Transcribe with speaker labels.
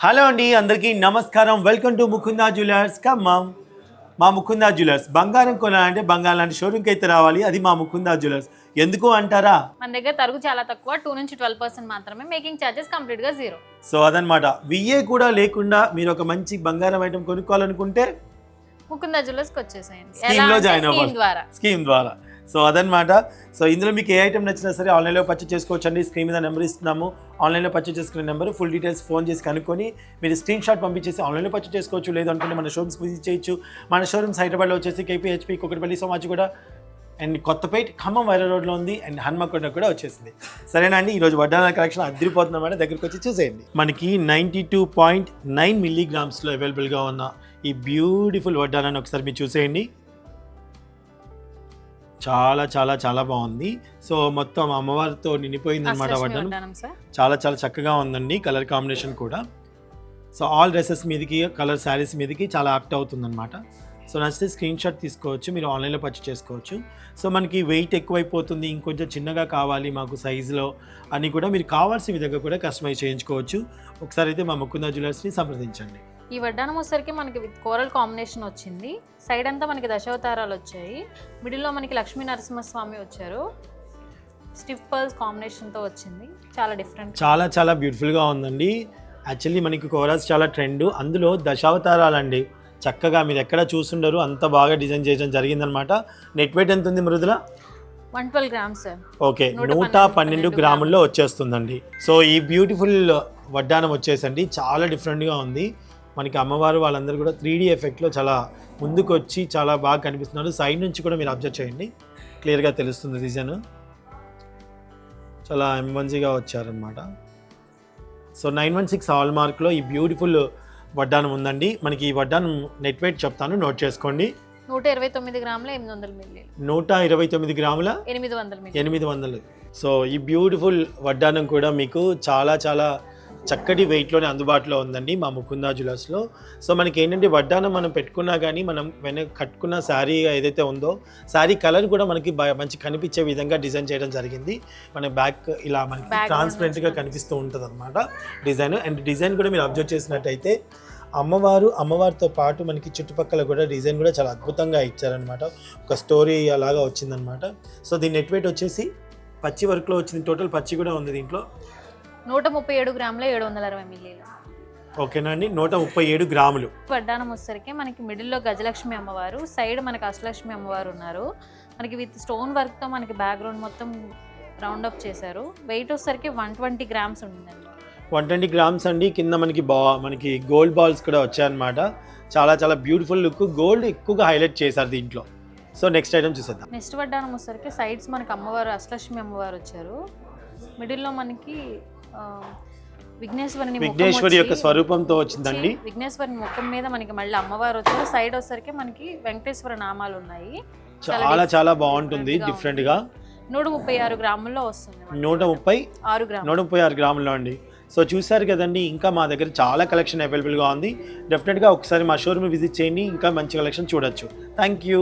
Speaker 1: Hello అండి, అందరికీ నమస్కారం. Welcome to Mukunda jewellers. Khammam మా ముకుందా జ్యువెలర్స్. బంగారం కొనాలంటే బంగారం లాంటి షోరూమ్కి అయితే రావాలి. అది మా ముకుందా జ్యువెలర్స్. ఎందుకు అంటారా?
Speaker 2: మన దగ్గర తరుగు చాలా తక్కువ, 2 నుంచి 12% మాత్రమే. మేకింగ్ ఛార్జెస్ కంప్లీట్ గా 0.
Speaker 1: సో అదనమాట. విఏ కూడా లేకుండా మీరు ఒక మంచి బంగారం ఐటమ్ కొనుక్కోవాలనుకుంటే
Speaker 2: ముకుందా జ్యువెలర్స్కి వచ్చేసేయండి.
Speaker 1: స్కీమ్లో జాయిన్ అవ్వాలి. స్కీమ్ ద్వారా. సో అదనమాట. సో ఇందులో మీకు ఏ ఐటమ్ నచ్చినా సరే ఆన్లైన్లో పర్చేస్ చేసుకోవచ్చు అండి. స్క్రీన్ మీద నెంబర్ ఇస్తున్నాము. ఆన్లైన్లో పర్చేస్ చేసుకునే నెంబర్, ఫుల్ డీటెయిల్స్ ఫోన్ చేసి కనుక్కొని మీరు స్క్రీన్ షాట్ పంపించేసి ఆన్లైన్లో పర్చేస్ చేసుకోవచ్చు. లేదనుకుంటే మన షోరూమ్స్ విజిట్ చేయొచ్చు. మన షోరూమ్స్ హైదరాబాద్లో వచ్చేసి కేపీహెచ్పీ, కుకట్పల్లి, సోమాజిగూడ అండ్ కొత్తపేట, ఖమ్మం వైరా రోడ్లో ఉంది. అండ్ హన్మకొండ కూడా వచ్చేసింది. సరేనా అండి? ఈరోజు వడ్డానాల కలెక్షన్ అదిరిపోతుందన్నమాట. దగ్గరికి వచ్చి చూసేయండి. మనకి 92.9 మిల్లీగ్రామ్స్లో అవైలబుల్గా ఉన్న ఈ బ్యూటిఫుల్ వడ్డానాన్ని ఒకసారి మీరు చూసేయండి. చాలా చాలా చాలా బాగుంది. సో మొత్తం అమ్మవారితో నిండిపోయింది అనమాట. వడ్డానం చాలా చాలా చక్కగా ఉందండి. కలర్ కాంబినేషన్ కూడా. సో ఆల్ డ్రెస్సెస్ మీదకి, కలర్ శారీస్ మీదకి చాలా యాప్ట్ అవుతుందన్నమాట. సో నచ్చితే స్క్రీన్ షాట్ తీసుకోవచ్చు. మీరు ఆన్లైన్లో పర్చేస్ చేసుకోవచ్చు. సో మనకి వెయిట్ ఎక్కువైపోతుంది, ఇంకొంచెం చిన్నగా కావాలి మాకు సైజులో అని కూడా మీరు కావాల్సిన విధంగా కూడా కస్టమైజ్ చేయించుకోవచ్చు. ఒకసారి అయితే మా ముకుందా జ్యువెలర్స్ని సంప్రదించండి.
Speaker 2: ఈ వడ్డానం వచ్చేసరికి మనకి విత్ కోరల్ కాంబినేషన్ వచ్చింది. సైడ్ అంతా మనకి దశావతారాలు వచ్చాయి. మిడిల్లో మనకి లక్ష్మీ నరసింహస్వామి వచ్చారు. స్టిఫ్ పర్ల్స్ కాంబినేషన్తో వచ్చింది. చాలా డిఫరెంట్,
Speaker 1: చాలా చాలా బ్యూటిఫుల్గా ఉందండి. యాక్చువల్లీ మనకి కోరాస్ చాలా ట్రెండ్. అందులో దశావతారాలండి. చక్కగా మీరు ఎక్కడ చూస్తుండరు, అంత బాగా డిజైన్ చేయడం జరిగిందనమాట. నెట్ వెయిట్ ఎంత ఉంది మృదుల?
Speaker 2: 112 గ్రామ్స్.
Speaker 1: ఓకే, 112 గ్రాముల్లో వచ్చేస్తుందండి. సో ఈ బ్యూటిఫుల్ వడ్డానం వచ్చేసండి చాలా డిఫరెంట్గా ఉంది. మనకి అమ్మవారు వాళ్ళందరూ కూడా 3D ఎఫెక్ట్లో చాలా ముందుకు వచ్చి చాలా బాగా కనిపిస్తున్నారు. సైడ్ నుంచి కూడా మీరు అబ్జర్వ్ చేయండి, క్లియర్గా తెలుస్తుంది డిజైన్. చాలా ఎంబన్సీగా వచ్చారనమాట. సో 916 హాల్ మార్క్లో ఈ బ్యూటిఫుల్ వడ్డానం ఉందండి. మనకి ఈ వడ్డానం నెట్ వెయిట్ చెప్తాను, నోట్ చేసుకోండి.
Speaker 2: 129 గ్రాముల 800 మిల్లీ.
Speaker 1: 129 గ్రాముల 800. సో ఈ బ్యూటిఫుల్ వడ్డానం కూడా మీకు చాలా చాలా చక్కటి వెయిట్లోనే అందుబాటులో ఉందండి మా ముకుందా జ్యువెలర్స్లో. సో మనకి ఏంటంటే వడ్డానం మనం పెట్టుకున్నా కానీ మనం వెనక కట్టుకున్న శారీ ఏదైతే ఉందో శారీ కలర్ కూడా మనకి మంచి కనిపించే విధంగా డిజైన్ చేయడం జరిగింది. మన బ్యాక్ ఇలా మనకి ట్రాన్స్పరెంట్గా కనిపిస్తూ ఉంటుంది అనమాట డిజైన్. అండ్ డిజైన్ కూడా మీరు అబ్జర్వ్ చేసినట్టయితే అమ్మవారితో పాటు మనకి చుట్టుపక్కల కూడా డిజైన్ కూడా చాలా అద్భుతంగా ఇచ్చారనమాట. ఒక స్టోరీ అలాగా వచ్చిందనమాట. సో దీని నెట్ వెయిట్ వచ్చేసి పచ్చి వర్క్లో వచ్చింది. టోటల్ పచ్చి కూడా ఉంది దీంట్లో.
Speaker 2: 137 గ్రాముల 760 మిల్లీలు.
Speaker 1: ఓకేనా అండి? 137 గ్రాములు.
Speaker 2: వడ్డానం వచ్చేసరికి మనకి మిడిల్లో గజలక్ష్మి అమ్మవారు, సైడ్ మనకి అష్టలక్ష్మి అమ్మవారు ఉన్నారు. మనకి విత్ స్టోన్ వర్క్తో మనకి బ్యాక్గ్రౌండ్ మొత్తం రౌండ్ అప్ చేశారు. వెయిట్ వచ్చేసరికి 120 గ్రామ్స్ ఉంటుందండి.
Speaker 1: 120 గ్రామ్స్ అండి. కింద మనకి గోల్డ్ బాల్స్ కూడా వచ్చాయన్నమాట. చాలా చాలా బ్యూటిఫుల్ లుక్. గోల్డ్ ఎక్కువగా హైలైట్ చేశారు దీంట్లో. సో నెక్స్ట్ ఐటమ్ చూసేద్దాం.
Speaker 2: నెక్స్ట్ వడ్డానం వచ్చేసరికి సైడ్స్ మనకి అమ్మవారు అష్టలక్ష్మి అమ్మవారు వచ్చారు. మిడిల్లో మనకి
Speaker 1: విఘ్నేశ్వరి యొక్క స్వరూపంతో వచ్చిందండి.
Speaker 2: విఘ్నేశ్వరి ముఖం మీద మనకి మళ్ళీ అమ్మవారు వచ్చారు. సైడ్ వచ్చేసరికి మనకి వెంకటేశ్వర నామాలు ఉన్నాయి.
Speaker 1: చాలా చాలా బాగుంటుంది డిఫరెంట్ గా.
Speaker 2: 136 గ్రాముల్లో వస్తుంది.
Speaker 1: 136 గ్రాముల్లో అండి. సో చూసారు కదండి. ఇంకా మా దగ్గర చాలా కలెక్షన్ అవైలబుల్గా ఉంది. డెఫినెట్గా ఒకసారి మా షోరూమ్ విజిట్ చేయండి, ఇంకా మంచి కలెక్షన్ చూడొచ్చు. Thank you.